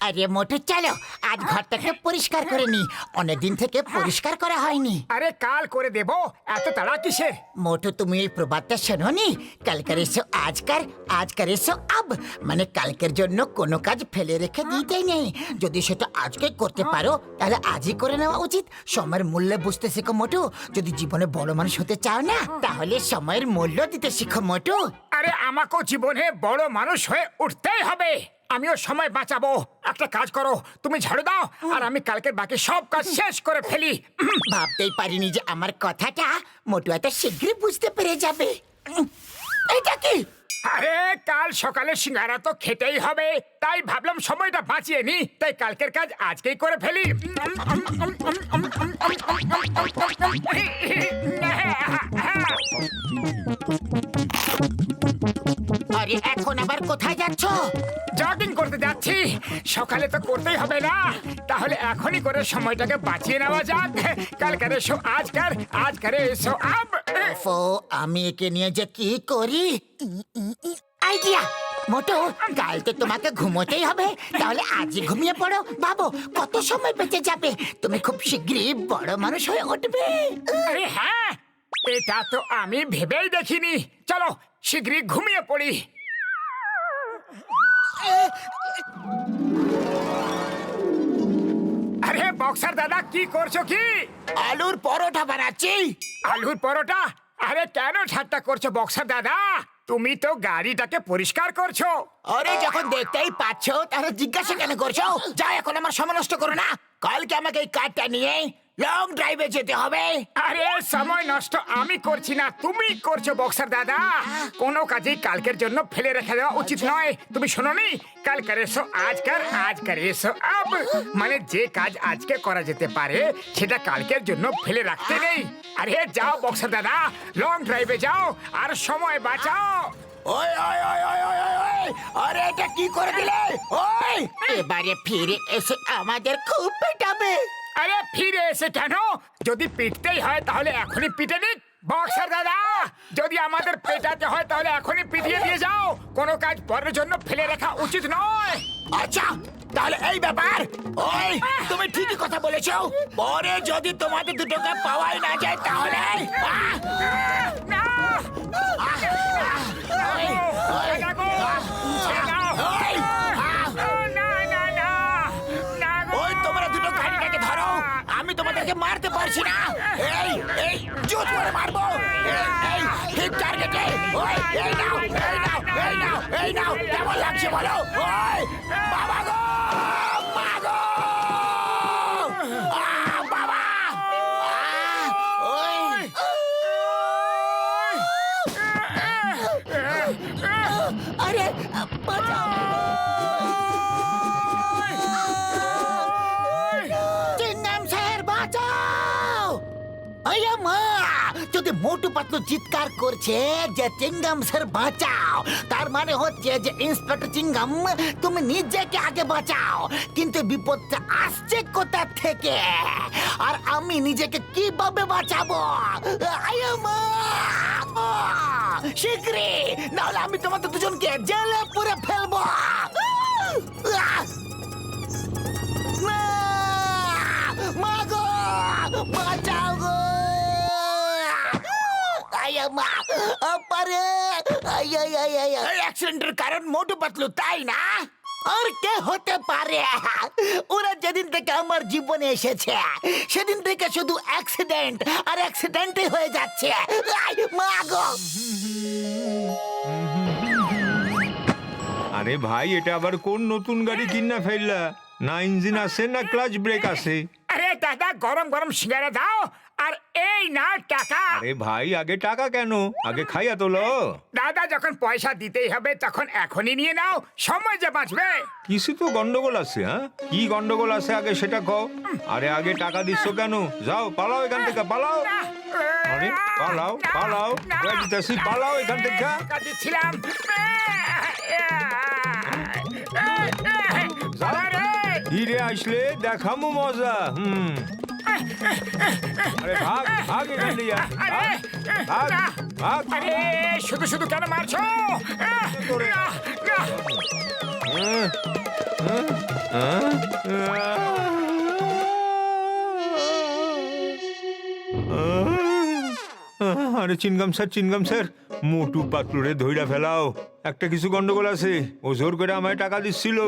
আরে মোটু চলো আজ ঘরটাকে পরিষ্কার করে নি, অনেকদিন থেকে পরিষ্কার করা হয়নি। আরে কাল করে দেব, এত তাড়া কিসের? মোটু তুমি এই প্রবাদটা শোনোনি, কালকের এসো আজকার, আজকার এসো আব, মানে কালকের জন্য কোনো কাজ ফেলে রেখে দিতেই নেই। যদি সেটা আজকে করতে পারো তাহলে আজই করে নেওয়া উচিত। সময়ের মূল্য বুঝতে শেখো মোটু। যদি জীবনে বড় মানুষ হতে চাও না তাহলে সময়ের মূল্য দিতে শিখো মোটু। আরে আমাকেও জীবনে বড় মানুষ হয়ে উঠতেই হবে। আমিও সময় বাঁচাবো। একটা কাজ করো, তুমি ঝাড়ু দাও আর আমি কালকের বাকি সব কাজ শেষ করে ফেলি। ভাবতেই পারিনি যে আমার কথাটা মোটু এত শীঘ্রই বুঝতে পেরে যাবে। এটা কি? আরে কাল সকালে সিঙ্গারা তো খেতেই হবে, তাই ভাবলাম সময়টা বাঁচিয়ে নি, তাই কালকের কাজ আজকেই করে ফেলি। আরে এখন আবার কোথায় যাচ্ছ? জগিং করতে যাচ্ছি। সকালে তো করতেই হবে না, তাহলে এখনই করে সময়টাকে বাঁচিয়ে নেওয়া যাক। কালকের এসো আজকার, আজকার এসো আব। ফো, আমি একে নিয়ে যে কি করি। আইডিয়া মোটু, কাল তো তোমাকে ঘুমোতেই হবে, তাহলে আজই ঘুমিয়ে পড়ো। ভাবো কত সময় বেঁচে যাবে, তুমি খুব শীঘ্রই বড় মানুষ হয়ে উঠবে। আরে হ্যাঁ, এটা তো আমি ভেবেই দেখিনি। চলো শীঘ্রই ঘুমিয়ে পড়ি। আরে বক্সার দাদা, কি করছো কি? আলুর পরোটা বানাচ্ছি। আলুর পরোটা? আরে কেন ঠাট্টা করছো বক্সার দাদা? তুমি তো গাড়িটাকে পরিষ্কার করছো। আরে যখন দেখতেই পাচ্ছ তাহলে জিজ্ঞাসা কেন করছো? যা, এখন আমার সময় নষ্ট করো না। কালকে আমাকে এই কারটা নিয়ে লং ড্রাইভে যেতে হবে। আরে সময় নষ্ট আমি করছি না, তুমি করছো বক্সার দাদা। কোনো কাজেই কালকের জন্য ফেলে রেখে দেওয়া উচিত নয়। তুমি শোনোনি, কালকের এসো আজকার, আজকার এসো আব, মানে যে কাজ আজকে করা যেতে পারে সেটা কালকের জন্য ফেলে রাখতে নেই। আরে যাও বক্সার দাদা, লং ড্রাইভে যাও আর সময় বাঁচাও। ওই ওই ওই ওই ওই ওই ওই, আরে এটা কি করে দিলে? ওই এবারে ফিরে এসে আমাদের খুব পেটাবে। আরে ফিরে এসে কেন? যদি পিটতেই হয় তাহলে এখনই পিটে নিক। বক্সার দাদা, যদি আমাদের পেটাতে হয় তাহলে এখনই পিটিয়ে দিয়ে যাও। কোনো কাজ পরের জন্য ফেলে রাখা উচিত নয়। আচ্ছা তাহলে এই ব্যাপার। ওই তুমি ঠিকই কথা বলেছো, পরে যদি তোমাদের দুটোকে পাওয়াই না যায় তাহলে না! ওই, ওই, দাদা গো, ছেড়ে দাও। ওই, না, না, না, না গো। ওই তোমরা দুটো গাড়িটাকে ধরো, আমি তোমাদেরকে মারতে পারছি না। এই এই জুত করে মারবো। এই ঠিক টার্গেটে। ওই এই নাও, এই নাও, এই নাও, এই নাও। কেমন লাগছে বলো? ওই বাবা গো, মা গো, বাবা। ওই আরে বাঁচাও। চিংগাম স্যার বাঁচাও। আয়া মা, যদি মোটু পাতলু চিৎকার করছে যে চিংগাম স্যার বাঁচাও, তার মানে হচ্ছে যে ইন্সপেক্টর চিংগাম তুমি নিজেকে আগে বাঁচাও। কিন্তু বিপদটা আসছে কোথা থেকে আর আমি নিজেকে কিভাবে বাঁচাবো? আয়া মা, শীঘ্রই, নাহলে আমি তোমাদের দুজনকে জেলে পুরে ফেলবো। মা, মা গো, বাঁচাও গো। আয়া মা, আপারে, অ্যাক্সিডেন্টের কারণ মোটু পাতলু, তাই না? আর কে হতে পারে? ওরা যেদিন থেকে আমার জীবনে এসেছে সেদিন থেকে শুধু অ্যাক্সিডেন্ট আর অ্যাক্সিডেন্টই হয়ে যাচ্ছে। মা গো। আরে ভাই, এটা আবার কোন নতুন গাড়ি কিনা ফেললা? না ইঞ্জিন আছে না ক্লাচ ব্রেক আছে। আরে দাদা, গরম গরম সিঙ্গারা দাও আর এই না টাকা। আরে ভাই, আগে টাকা কেন? আগে খাইয়া তোলো। দাদা, যখন পয়সা দিতেই হবে তখন এখনই নিয়ে নাও, সময় যে বাঁচবে। কিছু তো গন্ডগোল আছে। হ্যাঁ, কি গন্ডগোল আছে আগে সেটা কও। আরে আগে টাকা দিচ্ছ কেন? যাও পালাও এখান থেকে, পালাও। আরে পালাও, পালাও, দিতেছি, পালাও এখান থেকে। টাকা দিচ্ছিলাম। যাও, ফিরে আসলে দেখামু মজা। আরে ভাগ, ভাগ এখান থেকে, ভাগ, ভাগ, ভাগ। আরে শুধু শুধু কেন মারছো? করে। আরে চিনগাম স্যার মোটু পাতলুরে ধইরা ফেলাও, একটা কিছু গন্ডগোল আছে। ও জোর করে আমায় টাকা দিচ্ছিল।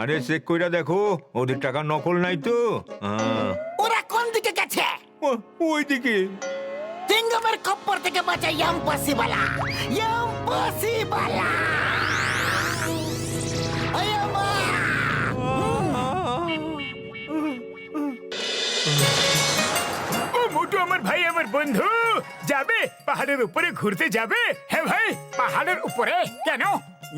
আরে চেক কইরা দেখো ওদের টাকা নকল নাই তো। ওরা কোন দিকে গেছে? ওই দিকে। চিঙ্গামের খপ্পর থেকে বাঁচা ইম্পসিবল। ও মোটু আমার ভাই, আমার বন্ধু, যাবে পাহাড়ের উপরে ঘুরতে যাবে? হ্যাঁ ভাই, পাহাড়ের উপরে কেন?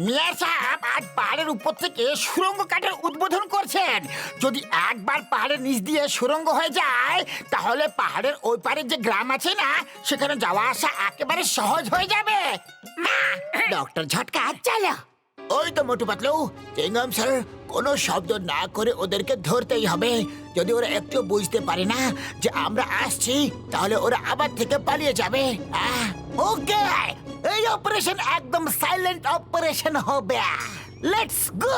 মিয়া সাহেব আজ পাহাড়ের উপর থেকে সুড়ঙ্গ কাঠের উদ্বোধন করছেন। যদি একবার পাহাড়ের নিচ দিয়ে সুড়ঙ্গ হয়ে যায় তাহলে পাহাড়ের ওই পারে যে গ্রাম আছে না, সেখানে যাওয়া আসা একেবারে সহজ হয়ে যাবে। ডক্টর ঝটকা চলো। ওই তো মোটু পাতলু, চিঙ্গাম স্যার কোনো শব্দ না করে ওদেরকে ধরতেই হবে। যদি ওরা একটু বুঝতে পারে না যে আমরা আসছি তাহলে ওরা আবার থেকে পালিয়ে যাবে। ওকে, এই অপারেশন একদম সাইলেন্ট অপারেশন হবে। Let's go.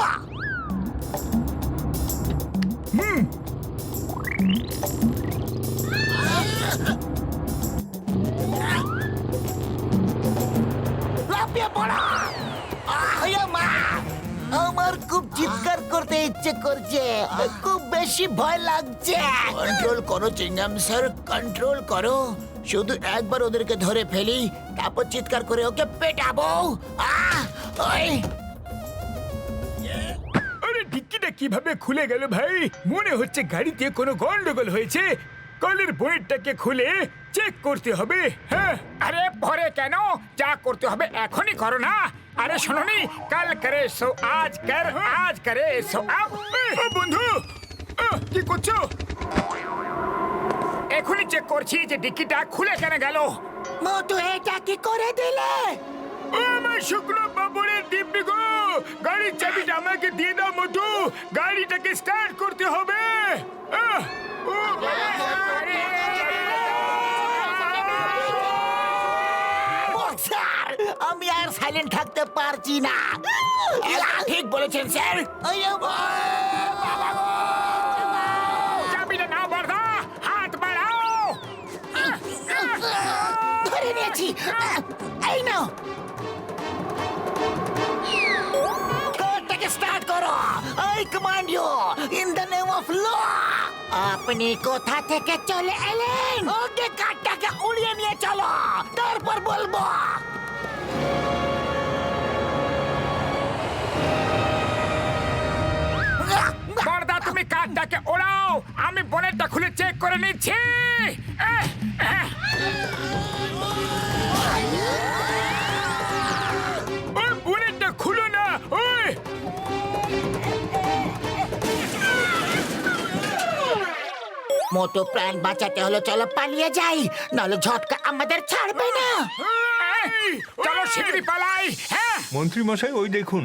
লাফিয়ে পড়ো। মা, আমার খুব চিৎকার করতে ইচ্ছে করছে, খুব বেশি ভয় লাগছে। কন্ট্রোল করো চিঙ্গাম স্যার, কন্ট্রোল করো। শুধু একবার ওদেরকে ধরে ফেলি, তারপর চিৎকার করে ওকে পেটাবো। আরে ডিক্কিটা কিভাবে খুলে গেল ভাই? মনে হচ্ছে গাড়িতে কোনো গন্ডগোল হয়েছে। কলের বনেটটাকে খুলে চেক করতে হবে। হ্যাঁ, আরে পরে কেন? যা করতে হবে এখনই করো না। আরে শোনোনি, কাল করে সো আজ কর, আজ করে সো আব। বন্ধু, কি করছো? এখনই চেক করছি যে ডিক্কিটা খুলে কেন গেল। মোটু এটা কি করে দিলে? আমার শুকনো বাবুরের দিব্যি গো, গাড়ির চাবিটা আমাকে দিয়ে দাও মোটু। গাড়িটাকে স্টার্ট করতে হবে। স্যার, আমি আর সাইলেন্ট থাকতে পারছি না। ঠিক বলেছেন স্যার। চাবিটা নাও বর্দা, হাত বাড়াও। ধরে নিয়েছি। এই নাও, কারটাকে স্টার্ট করো। I command you in the name of law. আপনি কোথা থেকে চলে এলেন? ওকে কারটাকে উড়িয়ে নিয়ে চলো, তারপর বলবো। বর্দা তুমি কারটাকে ওড়াও, আমি বনেটটা খুলে চেক করে নিচ্ছি। ওই বনেটটা খুলো না। ওই মোটো প্রাণ বাঁচাতে হলো, চলো পালিয়ে যাই, নাহলে ঝটকা আমাদের ছাড়বে না। চলো শিগগিরই পালাই। হ্যাঁ, মন্ত্রী মশাই, ওই দেখুন,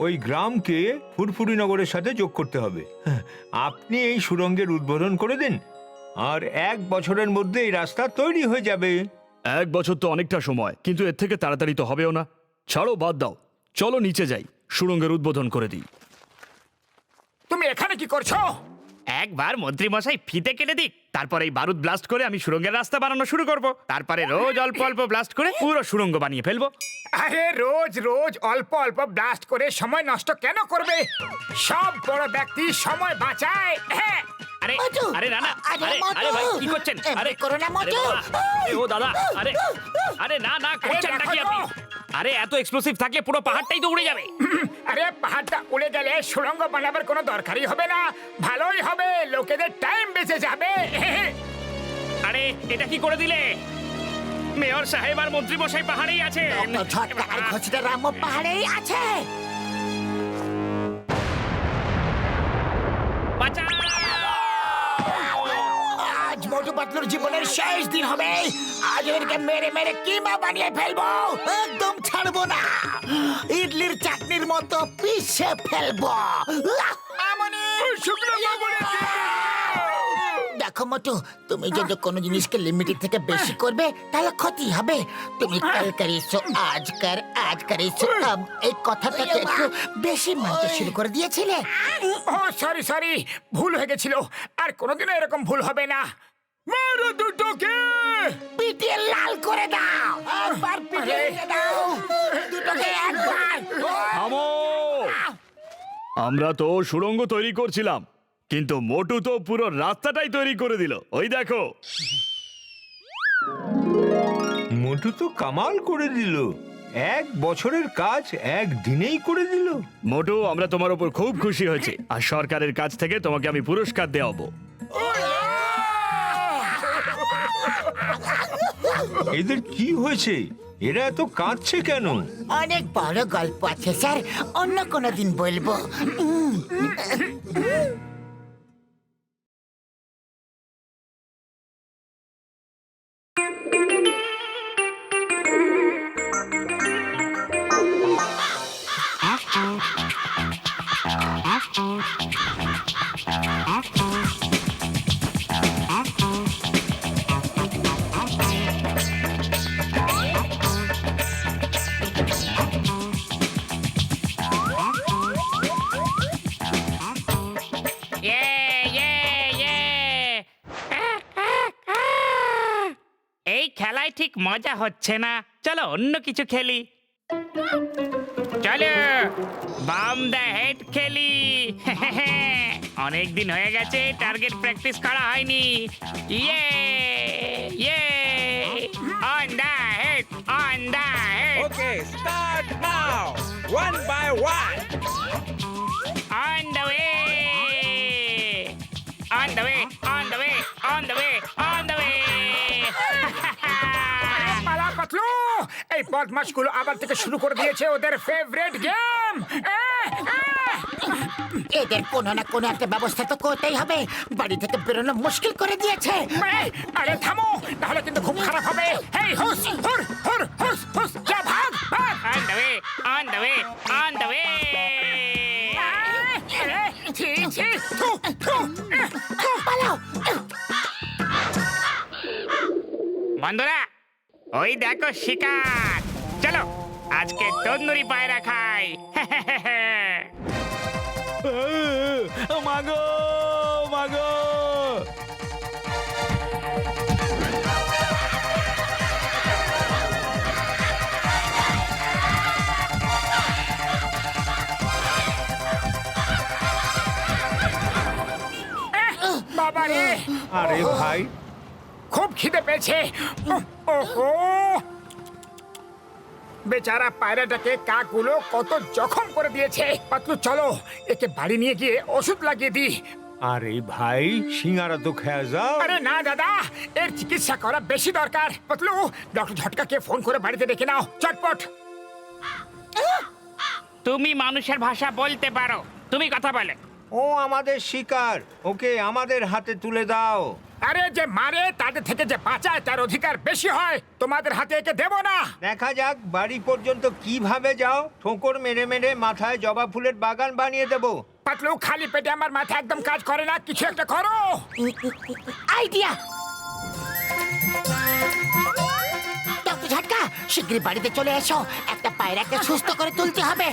ওই গ্রামকে ফুরফুরি নগরের সাথে যোগ করতে হবে। আপনি এই সুড়ঙ্গের উদ্বোধন করে দিন, আর 1 বছরের মধ্যে এই রাস্তা তৈরি হয়ে যাবে। 1 বছর তো অনেকটা সময়, কিন্তু এর থেকে তাড়াতাড়ি তো হবেও না। ছাড়ো, বাদ দাও, চলো নিচে যাই, সুড়ঙ্গের উদ্বোধন করে দিই। তুমি এখানে কি করছো? একবার মন্ত্রী মশাই ফিতে কেটে দিক, তারপর এই বারুদ ব্লাস্ট করে আমি সুড়ঙ্গের রাস্তা বানানো শুরু করব। তারপরে রোজ অল্প অল্প ব্লাস্ট করে পুরো সুড়ঙ্গ বানিয়ে ফেলবো। আরে রোজ রোজ অল্প অল্প ব্লাস্ট করে সময় নষ্ট কেন করবে? সব বড় ব্যক্তি সময় বাঁচায়। হ্যাঁ, আরে মোটু! আরে না না, আরে আরে মোটু! আরে ভাই কি করছেন? এমনি আরে করো না, মোটু! আরে ও দাদা, আরে আরে না না, করছেন দেখো নাকি আপনি? তো। আরে এত এক্সপ্লোসিভ থাকলে পুরো পাহাড়টাই তো উড়ে যাবে। আরে পাহাড়টা উড়ে গেলে সুড়ঙ্গ বানাবার কোনো দরকারই হবে না। ভালোই হবে, লোকেদের টাইম বেঁচে যাবে। আরে এটা কি করে দিলে? মেয়র সাহেব আর মন্ত্রী মশাই পাহাড়েই আছেন। ডক্টর ঝটকা আর ঘসিটা রামও পাহাড়েই আছে। বাঁচাও! আজ মোটু পাতলুর জীবনের শেষ দিন হবে। আজ ওদেরকে মেরে মেরে কিমা বানিয়ে ফেলবো, একদম ছাড়বো না। ইডলির চাটনির মতো পিষে ফেলবো। শুকনো বাবুরের দিব্যি গো। দেখো মোটু, তুমি যদি কোনো জিনিসকে লিমিটের থেকে বেশি করবে তাহলে ক্ষতি হবে। তুমি কাল করেছো আজ করেছো আব, এই কথাটাকে একটু বেশি মানতে শুরু করে দিয়েছিলে। ও সরি ভুল হয়ে গেছিল, আর কোনোদিনও এরকম ভুল হবে না। মারো দুটোকে। পিটিয়ে লাল করে দাও, একবার পিটিয়ে দাও দুটোকে একবার। থামো! আমরা তো সুড়ঙ্গ তৈরি করছিলাম, কিন্তু মোটু তো পুরো রাস্তাটাই তৈরি করে দিল। ওই দেখো। মোটু তো কামাল করে দিল, 1 বছরের কাজ 1 দিনেই করে দিল। মোটু, আমরা তোমার উপর খুব খুশি হয়েছি, আর সরকারের কাছ থেকে তোমাকে আমি পুরস্কার দেওয়াবো। এদের কি হয়েছে? এরা এত কাঁদছে কেন? অনেক বড় গল্প আছে স্যার, অন্য কোনো দিন বলবো। এই খেলায় ঠিক মজা হচ্ছে না, চলো অন্য কিছু খেলি। চলো বাম দা হেড খেলি। অনেক দিন হয়ে গেছে টার্গেট প্র্যাকটিস করা হয়নি। ইয়ে ইয়ে on the head, on the head, Okay, start now. One by one. On the way, on the way, on the way, on the way, on the way. পালা পাতলু, এই বদমাশগুলো আবার থেকে শুরু করে দিয়েছে ওদের ফেভারিট গেম। এদের কোনো না কোনো একটা ব্যবস্থা তো করতেই হবে, বাড়ি থেকে বেরোনো মুশকিল করে দিয়েছে। আরে থামো, তাহলে কিন্তু খুব খারাপ হবে। হেই হুস হুর হুর হুস হুস, যা ভাগ ভাগ। On the way, on the way, on the way. ছি ছি, থু থু। পালাও। বন্ধুরা, ওই দেখো শিকার। চলো আজকে তন্দুরি পায়রা খাই। মাগো মাগো। বাবা রে, আরে ভাই, খুব খিদে পেয়েছে। ওহো, বেচারা পায়রাটাকে কাকগুলো কত জখম করে দিয়েছে। পাতলু চলো, একে বাড়ি নিয়ে গিয়ে ওষুধ লাগিয়ে দিই। আরে ভাই, সিঙ্গারা তো খেয়ে যাও। আরে না দাদা, এর চিকিৎসা করা বেশি দরকার। পাতলু, ডক্টর ঝটকাকে ফোন করে বাড়িতে ডেকে নাও চটপট। তুমি মানুষের ভাষা বলতে পারো, তুমি কথা বলে। ও আমাদের শিকার, ওকে আমাদের হাতে তুলে দাও। আরে যে মারে তাদের থেকে যে বাঁচায় তার অধিকার বেশি হয়। তোমাদের হাতে একে দেব না। দেখা যাক বাড়ি পর্যন্ত কিভাবে যাও। ঠোকর মেরে মেরে মাথায় জবা ফুলের বাগান বানিয়ে দেব। পাতলু, খালি পেটে আমার মাথা একদম কাজ করে না, কিছু একটা করো। আইডিয়া। ডক্টর ঝটকা, শিগগিরই বাড়িতে চলে এসো, একটা পায়রাকে সুস্থ করে তুলতে হবে।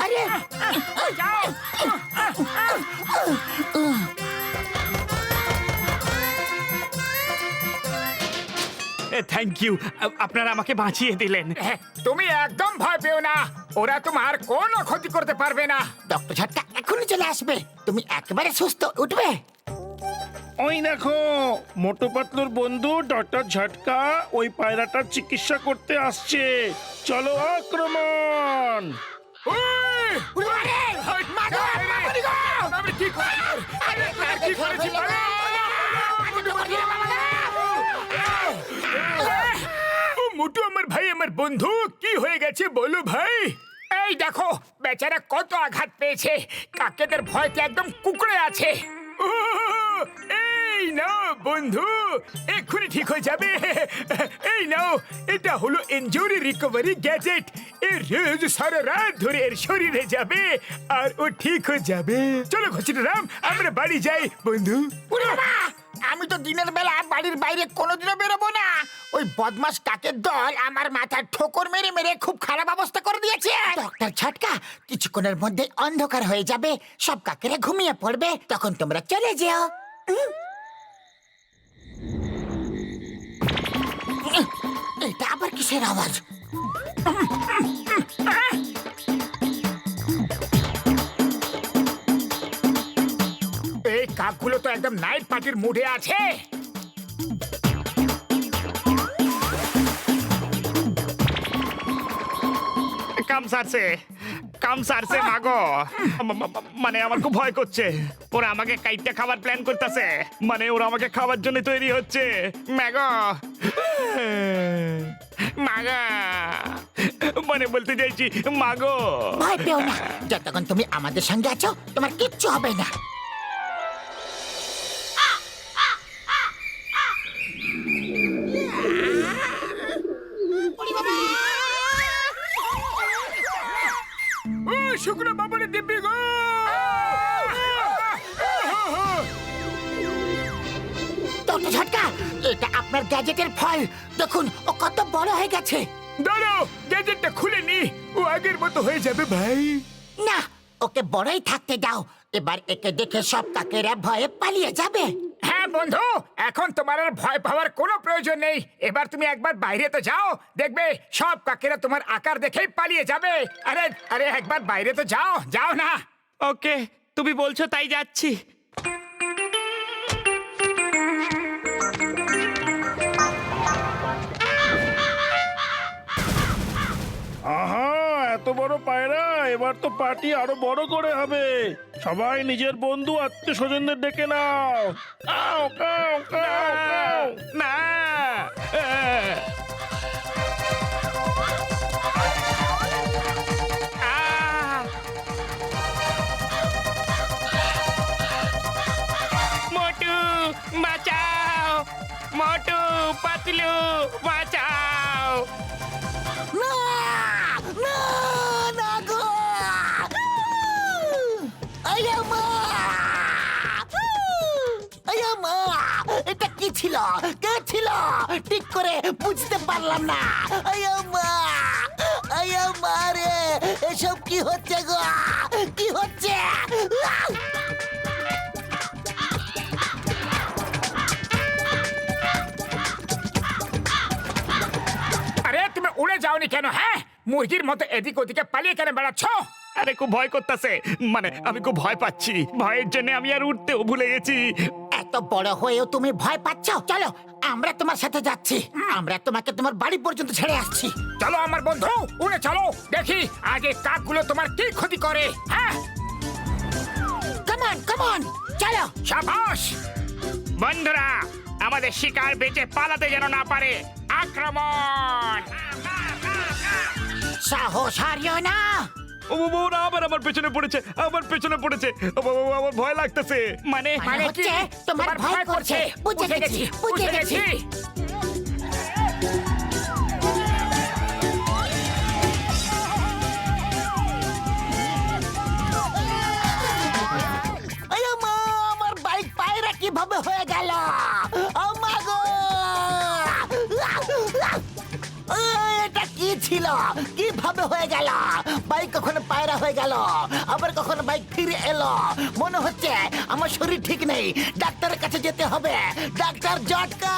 আরে যাও। থ্যাংক ইউ, আপনারা আমাকে বাঁচিয়ে দিলেন। তুমি একদম ভয় পেও না, ওরা তোমার কোনো ক্ষতি করতে পারবে না। ডক্টর ঝটকা এখনই চলে আসবে, তুমি একেবারে সুস্থ, উঠবে। ওই দেখো, মোটু পাতলুর বন্ধু ডক্টর ঝটকা ওই পায়রাটার চিকিৎসা করতে আসছে। চলো আক্রমণ। ওই! আরে, মাগো, মাগো, গো! আমি কি করি? আরে, কি করেছি? মোটু আমার ভাই, আমার বন্ধু, কি হয়ে গেছে বলো ভাই। এই দেখো, বেচারা কত আঘাত পেয়েছে, কাকেদের ভয়তে একদম কুকড়ে আছে। এই এই নাও বন্ধু, এক্ষুনি ঠিক হয়ে যাবে। এই নাও, এটা হলো ইনজুরি রিকভারি গ্যাজেট। এর রোজ সারা রাত ধরে এর শরীরে যাবে আর ও ঠিক হয়ে যাবে। চলো ঘসিটারাম, আমরা বাড়ি যাই বন্ধু। ওরে বাবা, আমি তো দিনের বেলা বাড়ির বাইরে কোনোদিনও বেরোবো না। ওই বদমাস কাকের দল আমার মাথায় ঠোকর মেরে মেরে খুব খারাপ অবস্থা করে দিয়েছে। ডক্টর ছটকা, কিছুক্ষণের মধ্যে অন্ধকার হয়ে যাবে, সব কাকেরা ঘুমিয়ে পড়বে, তখন তোমরা চলে যেও। এটা আবার কিসের আওয়াজ? এই কাকগুলো তো একদম নাইট পার্টির মুডে আছে। কাম সারছে মাগো। মানে আমার খুব ভয় করছে, ওরা আমাকে কাইটটা খাবার প্ল্যান করতেছে, মানে ওরা আমাকে খাবার জন্য তৈরি হচ্ছে। মাগো মাগা, মানে বলতে চাইছি মাগো। ভয় পেও না, যতক্ষণ তুমি আমাদের সঙ্গে আছো তোমার কিচ্ছু হবে না। ও শুক্র বাবুরে দিব্যি গো। ডক্টর ছটকা, এটা আপনার গ্যাজেটের ফল। দেখুন ও কত বড় হয়ে গেছে। দাঁড়াও, গ্যাজেটটা খুলে নি, ও আগের মতো হয়ে যাবে ভাই। না, ওকে বড়ই থাকতে দাও। এবার একে দেখে সব কাকেরা ভয়ে পালিয়ে যাবে। হ্যাঁ বন্ধু, এখন তোমার আর ভয় পাওয়ার কোনো প্রয়োজন নেই। এবার তুমি একবার বাইরে তো যাও, দেখবে সব কাকেরা তোমার আকার দেখেই পালিয়ে যাবে। আরে আরে একবার বাইরে তো যাও, যাও না। ওকে, তুমি বলছো তাই যাচ্ছি। আহা, এত বড় পায়রা, এবার তো পার্টি আরো বড় করে হবে। সবাই নিজের বন্ধু আত্মীয় স্বজনদের ডেকে নাও। কাও কাও কাও কাও। না মোটু বাঁচাও, মোটু পাতলু বাঁচাও। না, না, না গো! আয়া মা! আয়া মা! এটা কি ছিল? কে ছিল? ঠিক করে বুঝতে পারলাম না। আয়া মা! আয়া মা রে! এসব কি হচ্ছে গো? কি হচ্ছে? আরে তুমি উড়ে যাওনি কেন? হ্যাঁ, মুরগির মতো এদিক ওদিকে পালিয়ে কেন বেড়াচ্ছ? আরে খুব ভয় করতেছে, মানে আমি খুব ভয় পাচ্ছি। ভয়ের জন্য আমি আর উঠতেও ভুলে গেছি। এত বড় হয়েও তুমি ভয় পাচ্ছ? চলো, আমরা তোমার সাথে যাচ্ছি। আমরা তোমাকে তোমার বাড়ি পর্যন্ত ছেড়ে আসছি। চলো আমার বন্ধু, উড়ে চলো, দেখি আগে কাকগুলো তোমার কি ক্ষতি করে। হ্যাঁ, কামান কামান, চলো। সাবাস। বন্ধুরা, আমাদের শিকার বেঁচে পালাতে যেন না পারে। আক্রমণ! সাহস হারিও না। ও বাবা, ওরা আবার আমার পেছনে পড়েছে, আমার পেছনে পড়েছে। ও বাবা, আমার ভয় লাগতেছে। মানে মানে হচ্ছে তোমার ভয় করছে। বুঝে গেছি, বুঝে গেছি। আরে মা, আমার বাইক পায়রা কিভাবে হয়ে গেল? ও মা গো! এটা কি ছিল? কিভাবে হয়ে গেল? বাইক কখনো পায়রা হয়ে গেল, আবার কখনো বাইক ফিরে এলো। মনে হচ্ছে আমার শরীর ঠিক নেই, ডাক্তারের কাছে যেতে হবে। ডাক্তার জটকা!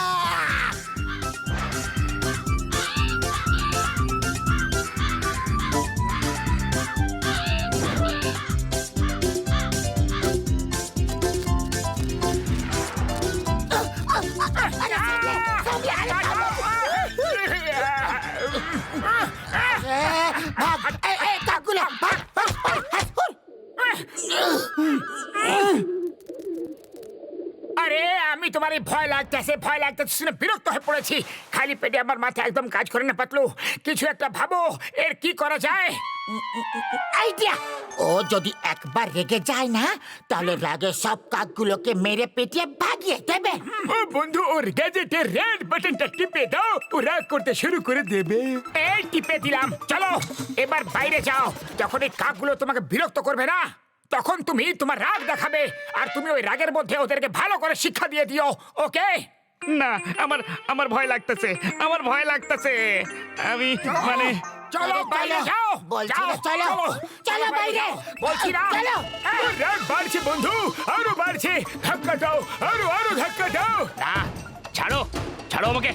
ভাগ! এই কাকগুলো, ভাগ, ভাগ, ভাগ, ভাগ, ভাগ। আরে আমি তোমার আরে ভয় লাগতেছে শুনে বিরক্ত হয়ে পড়েছি। খালি পেটে আমার মাথা একদম কাজ করে না পাতলু। কিছু একটা ভাবো, এর কি করা যায়? আইডিয়া! ও যদি একবার রেগে যায় না, তাহলে রাগে সব কাকগুলোকে মেরে পেটিয়ে ভাগিয়ে দেবে। ও বন্ধু, ওর গ্যাজেটের রেড বাটনটা টিপে দাও, ও রাগ করতে শুরু করে দেবে। এই টিপে দিলাম, চলো এবার বাইরে যাও। যখন এই কাকগুলো তোমাকে বিরক্ত করবে না, তখন তুমি তোমার রাগ দেখাবে, আর তুমি ওই রাগের মধ্যে ওদেরকে ভালো করে শিক্ষা দিয়ে দিও, ওকে? না, আমার ভয় লাগতেছে, আমার ভয় লাগতেছে। আমি মানে চলো বাইরে যাও, বলছি না, চলো। চলো বাইরে। বলছি না, চলো। রাগ বাড়ছে বন্ধু, আরো বাড়ছে। ধাক্কা দাও, আরো ধাক্কা দাও। না, ছাড়ো আমাকে,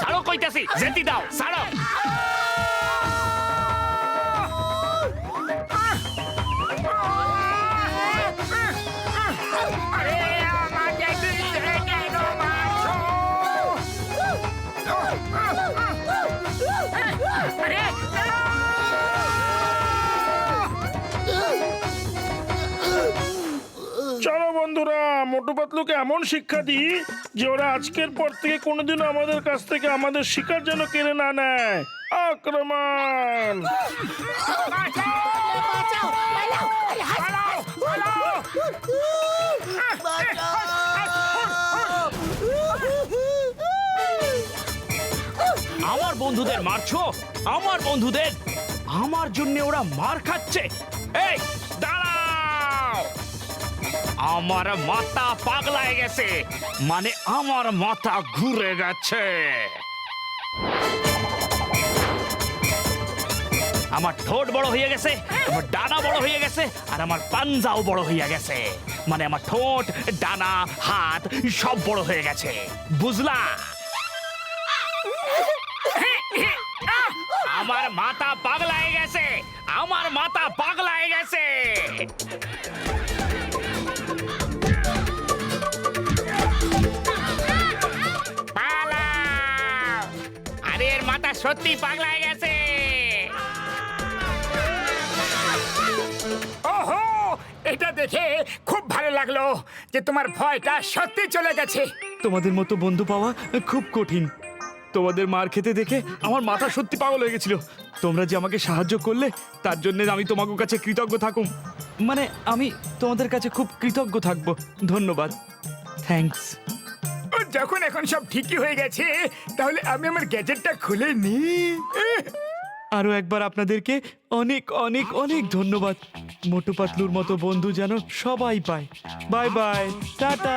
ছাড়ো কইতাছি, যেতে দাও, ছাড়ো। আরে আমাকে দিতে কেন মারছো? আরে চলো বন্ধুরা, মোটু পাতলুকে এমন শিক্ষা দিই যে ওরা আজকের পর থেকে কোনোদিনও আমাদের কাছ থেকে আমাদের শিকার যেন কেড়ে না নেয়। আক্রমণ! বাঁচাও! পালাও! আরে, হাস, হাস। আমার বন্ধুদের মারছো, আমার বন্ধুদের, আমার জন্য ওরা মার খাচ্ছে। এই দাঁড়াও, আমার মাথা পাগলায় গেছে, মানে আমার মাথা ঘুরে গেছে। আমার ঠোঁট বড় হয়ে গেছে, আমার ডানা বড় হয়ে গেছে, আর আমার পাঞ্জাও বড় হয়ে গেছে। মানে আমার ঠোঁট, ডানা, হাত সব বড় হয়ে গেছে, বুঝলা? আমার মাথা পাগলায় গেছে, আমার মাথা পাগলায় গেছে। পালাও! আরে এর মাথা সত্যি পাগলায় গেছে। ওহো, এটা দেখে খুব ভালো লাগলো যে তোমার ভয়টা সত্যি চলে গেছে। তোমাদের মতো বন্ধু পাওয়া খুব কঠিন। তোমাদের মার খেতে দেখে আমার মাথা সত্যি পাগল হয়ে গেছিল। তোমরা যে আমাকে সাহায্য করলে তার জন্য আমি তোমাদের কাছে কৃতজ্ঞ থাকুম। মানে আমি তোমাদের কাছে খুব কৃতজ্ঞ থাকবো। ধন্যবাদ, থ্যাঙ্কস। ও, যখন এখন সব ঠিকই হয়ে গেছে, তাহলে আমি আমার গ্যাজেটটা খুলে নি। আরো একবার আপনাদেরকে অনেক অনেক অনেক ধন্যবাদ। মোটু পাতলুর মতো বন্ধু যেন সবাই পায়। Bye bye, tata.